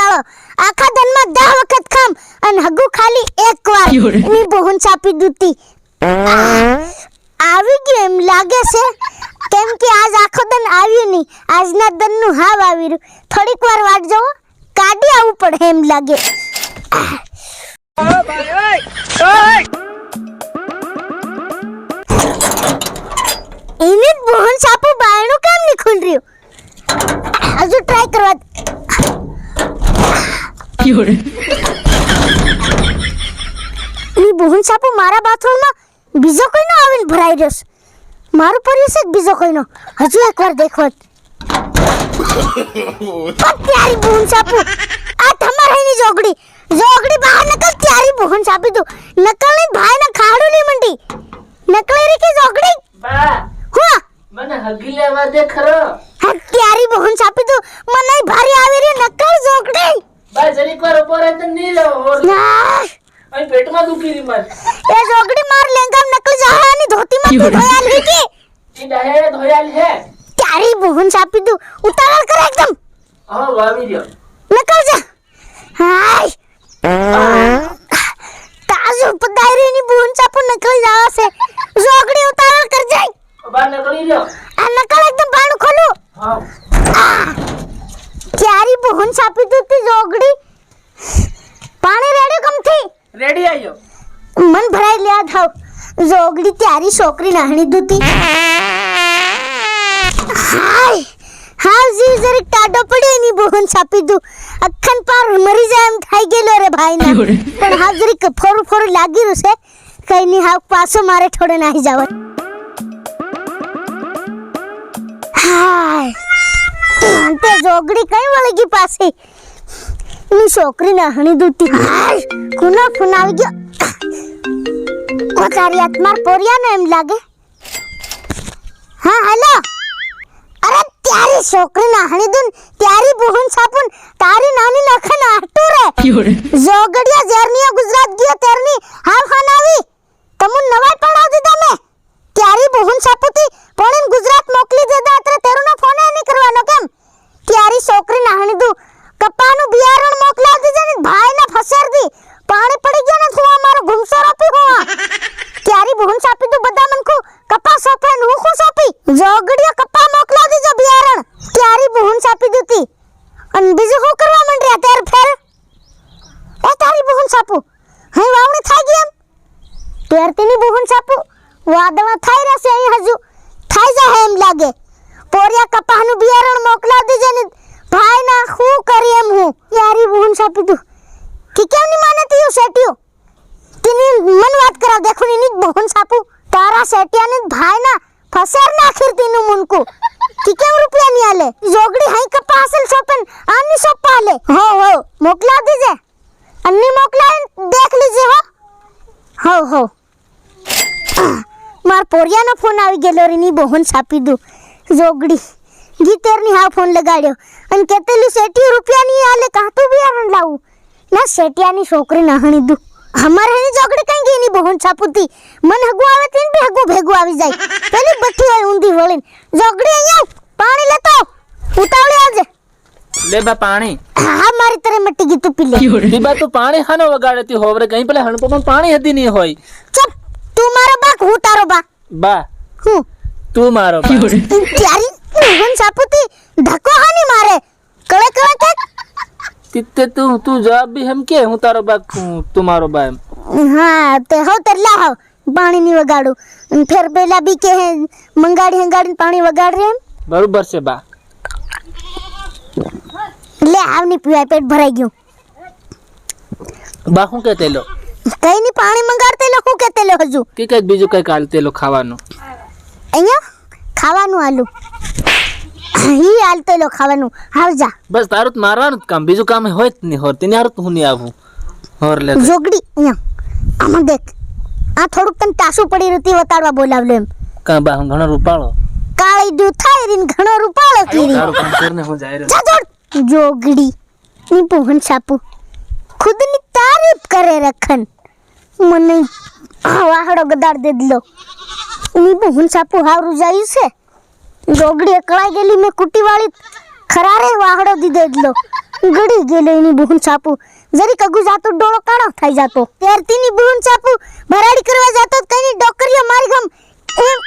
વાળો આખા દનમાં 10 વખત ખામ અને હગુ ખાલી એક વાર ની બોહન ચાપી દૂતી આવી ગયું એમ લાગે છે કેમ કે આજ આખો દન આવ્યું નહીં આજના દનનું હાવ આવી રહ્યું થોડીક વાર વાટ જોવો કાઢી આવવું પડે એમ લાગે એને બોહન ચાપુ બાયણું કેમ નહીં ખુલ રહ્યું હજુ ટ્રાય કરવા બોહન ચાપુ મારા બાથરૂમમાં બીજો કોઈનો આવીને ભરાઈ રહ્યો છે મારું પર્યું છે બીજો કોઈનો હજુ એકવાર દેખવત પ્યારી બોહન ચાપુ આ તમારી જોગડી બહાર નકલ ત્યારી બોહન ચાપી તું નકલ ની ભાઈ ના ખાડું ની મંડી નકલી રી કે જોગડી બા હું મને હગી લેવા દે ખરો ત્યારી બોહન ચાપી તું મને ભારી આવી રી નકલ જોગડી બા જરીક વાર ઉપર તો ની લો ઓર અહીં પેટમાં દુખી રી માર એ જોગડી માર લેંગા નકલી જહાની ધોતી માં ધોયાલ હે કે ઈ દહે ધોયાલ હે ત્યારી બોહન ચાપી તું ઉતાવળ કર એકદમ હા વાવી રહ્યો નકલ જા હાય તાજો પદાયરી ની બોહન ચાપુ નકલી જાવા છે જોગડી ઉતાવળ કર જાય બા નકળી રહ્યો આ નકલ એકદમ બાણું ખોલું હા ત્યારી બોહન ચાપી તું તી જોગડી પાણી રેડી કમથી રેડી આયો મન ભરાઈ લ્યા થાવ જોગડી ત્યારી છોકરી નાહણી દૂતી હાય હાવ જીવ જરીક ટાડો પડ્યો એની બોહન ચાપી દઉં અખન પાર મરી જાય એમ થઈ ગયેલો રે ભાઈના પણ હાવ જરીક ફોરું લાગી રહ્યું છે કઈ નહીં હાવ પાછો મારે થોડે નાહી જાવ હાય તે જોગડી કઈ વળગી પાસે ની છોકરી નાહણી દૂતી હાય કુના ફોન આવી ગયો તારી આત્માર પોરિયાનો એમ લાગે હા હેલો અરે ત્યારી છોકરી નાહણી દુન ત્યારી બોહન સાપુન તારી નાની નખન આટુ રે જોગડિયા જેરનીઓ ગુજરાત ગયો તેરની હાવ ખાનાવી તમુન નવા પડાવ દીધા મે ત્યારી બોહન સાપુતી પણ ગુજરાત મોકલી દેતા અત્ર તેરુનો ફોન નહીં કરવાનો કેમ ત્યારી છોકરી નાહણી દુ કપાનું બિયારણ મોકલા દીજે ને ભાઈના ફસર દી પાણી પડી ગયો ને થુવા મારો ઘુમસો રોપી હોવા ત્યારી બોહન સાપી દુ બધા મનકુ કપા સોપે નું ખુ સોપી જોગડીઓ કપા મોકલા દીજો બિયારણ ત્યારી બોહન સાપી દુતી અન બીજું શું કરવા માંડ્યા તેર ફેર એ તારી બોહન સાપુ હે વાવણી થઈ ગઈ એમ તેર તેની બોહન સાપુ વાદળા થઈ રહેશે અહીં હજુ થઈ જાય એમ લાગે પોરિયા કપાનું બિયારણ મોકલા દીજે ને ભાઈ ના શું કરી એમ હું યારી બોહન સાપી દુ કે કેમ ની માનતી હું સેટિયો તીની મન વાત કરાવ દેખો ની બોહન સાપુ તારા સેટિયા ને ભાઈ ના ફસર ના ખીરતીનું મુનકુ કે કેમ રૂપિયા ની આલે જોગડી હઈ કપા અસલ સોપન આની સોપા આલે હો મોકલા દીજે અન્ની મોકલા દેખ લીજે હો માર પોરિયાનો ફોન આવી ગયેલો રીની બોહન સાપી દુ જોગડી ગીતેરની હા ફોન લગાડ્યો અને કેતેલી સેટી રૂપિયા ની આલે કાતું બિયારણ લાવું ના સેટિયાની છોકરી નાહણી દુ હમારે હની જોગડી કઈ ગઈ ની બોહન સાપુતી મન હગુ આવે તીન બે હગુ ભેગું આવી જાય પેલી બઠી હોય ઊંધી વળીને જોગડી અહીંયા પાણી લેતો ઉતાવળી આવજે લે બા પાણી હા મારી તરે મટી ગઈ તું પી લે દીબા તું પાણી હાનો વગાડતી હોવરે કઈ પેલા હણપોમાં પાણી હતી નહીં હોય ચપ તું મારો બા હું તારો બા બા હું તું મારો બા ત્યારી બોહન સાપુતી ધક્કો હાની મારે કળે કે तित्ते तू जवाब भी हम के હું તારો બા તું મારો બા એમ હા તે હો તરલા હો પાણી ની વગાડું ફેર પેલા બી કે મંગાડી પાણી વગાડ રે એમ બરોબર છે બા લે આવની પીવાય પેટ ભરાઈ ગયું બા હું કહેતે લો કઈ ની પાણી મંગાડતે લો હું કહેતે લો હજુ કે કઈ બીજું કઈ કાલતે લો ખાવાનું અહીંયા ખાવાનું આલુ હી આલતે લો ખાવાનું હાવ જા બસ તારું જ મારવાનું જ કામ બીજું કામ હોય જ નહીં હોર તેની હારું હું નહીં આવું હોર લે જોગડી અહીંયા આમાં દેખ આ થોડુંક તને તાસુ પડી રતી વતાડવા બોલાવલે એમ કા બા હું ઘણો રૂપાળો કાળી દુ થાય રીન ઘણો રૂપાળો કીરી તારું કામ કરને હું જાય જા જોડ જોગડી ની બોહન સાપુ ખુદ ની તારીફ કરે રખન મને વાહડો ગદાડ દે દિલો ની બોહન સાપુ હારું જાય છે જોગડી અકળાઈ ગયેલી મેં કુટી વાળી ખરારે વાહડો દીધો દિલો ગડી ગયેલો એની બુહન છાપુ જરી કગુ જાતો ડોળો કાળો થઈ જાતો ત્યારતીની બુહન છાપુ ભરાડી કરવા જાતો કઈની ડોકરીઓ મારી ગમ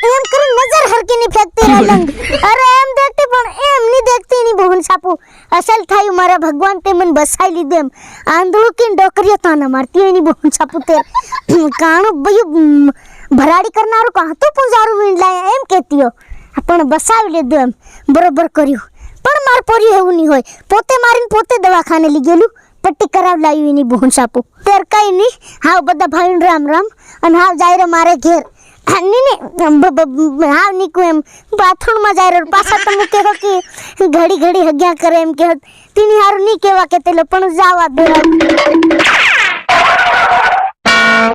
એમ કરી નજર હરકીની ફેંકતી રહી અરે એમ દેખતી પણ એમ ની દેખતી એની બુહન છાપુ અસલ થાયું મારા ભગવાન તે મને બસાઈ લીધું એમ આંધળું કે ડોકરીઓ તાના મારતી એની બુહન છાપુ તે કાણો બયું ભરાડી કરનારું કાંતો પૂજારું વીંડલાય એમ કહેતીઓ પણ બસાવી લીધું એમ બરોબર કર્યું પણ માર પોર્યું એવું નહીં હોય પોતે મારીને પોતે દવાખાને લઈ ગયેલું પટ્ટી કરાવ લાવ્યું એની બુહન છાપુ તેર કઈ નહીં હાવ બધા ભાઈન રામ રામ અને હાવ જાય રે મારે ઘેર હાવ નીકું એમ બાથરૂમમાં જાય રે પાછા તમે કહો કે ઘડી ઘડી હગ્યા કરે એમ કે તેની હારું નહીં કહેવા કે તે પણ જવા દે